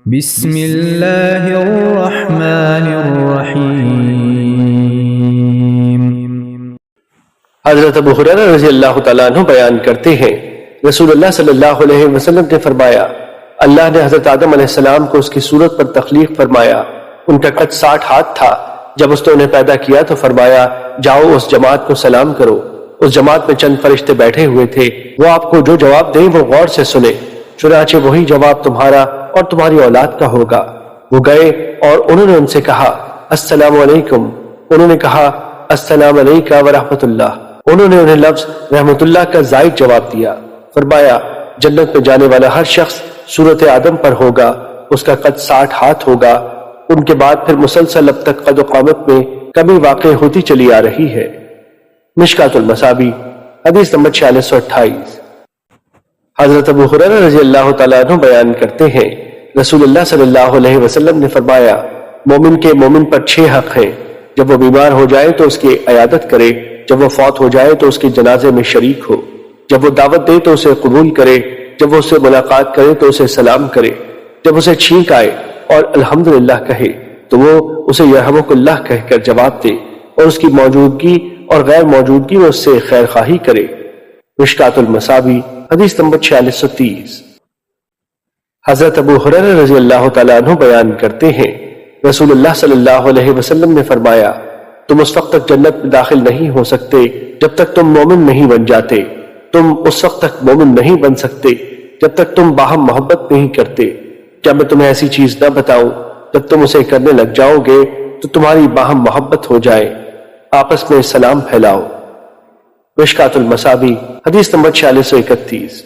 بسم اللہ الرحمن الرحیم۔ حضرت ابو ہریرہ رضی اللہ تعالیٰ عنہ بیان کرتے ہیں، رسول اللہ صلی اللہ علیہ وسلم نے فرمایا، اللہ نے حضرت آدم علیہ السلام کو اس کی صورت پر تخلیق فرمایا۔ ان کا قد 60 ہاتھ تھا۔ جب اس نے انہیں پیدا کیا تو فرمایا، جاؤ اس جماعت کو سلام کرو۔ اس جماعت میں چند فرشتے بیٹھے ہوئے تھے، وہ آپ کو جو جواب دیں وہ غور سے سنیں، چنانچہ وہی جواب تمہارا اور تمہاری اولاد کا ہوگا۔ وہ گئے اور انہوں نے ان سے کہا، السلام علیکم۔ انہوں نے کہا، السلام علیکم ورحمۃ اللہ۔ انہوں نے انہیں لفظ رحمت اللہ کا زائد جواب دیا۔ فرمایا، جنت میں جانے والا ہر شخص صورت آدم پر ہوگا، اس کا قد 60 ہاتھ ہوگا۔ ان کے بعد پھر مسلسل اب تک قد و قامت میں کمی واقع ہوتی چلی آ رہی ہے۔ مشکات المصابیح حدیث نمبر 4628۔ حضرت ابو ہریرہ رضی اللہ تعالیٰ عنہ بیان کرتے ہیں، رسول اللہ صلی اللہ علیہ وسلم نے فرمایا، مومن کے مومن پر 6 حق ہیں۔ جب وہ بیمار ہو جائے تو اس کی عیادت کرے، جب وہ فوت ہو جائے تو اس کے جنازے میں شریک ہو، جب وہ دعوت دے تو اسے قبول کرے، جب وہ اس سے ملاقات کرے تو اسے سلام کرے، جب اسے چھینک آئے اور الحمدللہ کہے تو وہ اسے یرحمک اللہ کہہ کر جواب دے، اور اس کی موجودگی اور غیر موجودگی میں اس سے خیر خواہی کرے۔ مشکات المصابیح حدیث نمبر 4630۔ حضرت ابو ہریرہ رضی اللہ تعالیٰ عنہ بیان کرتے ہیں، رسول اللہ صلی اللہ علیہ وسلم نے فرمایا، تم اس وقت تک جنت میں داخل نہیں ہو سکتے جب تک تم مومن نہیں بن جاتے، تم اس وقت تک مومن نہیں بن سکتے جب تک تم باہم محبت نہیں کرتے۔ کیا میں تمہیں ایسی چیز نہ بتاؤں جب تم اسے کرنے لگ جاؤ گے تو تمہاری باہم محبت ہو جائے، آپس میں سلام پھیلاؤ۔ مشکات المصابیح حدیث نمبر 4631۔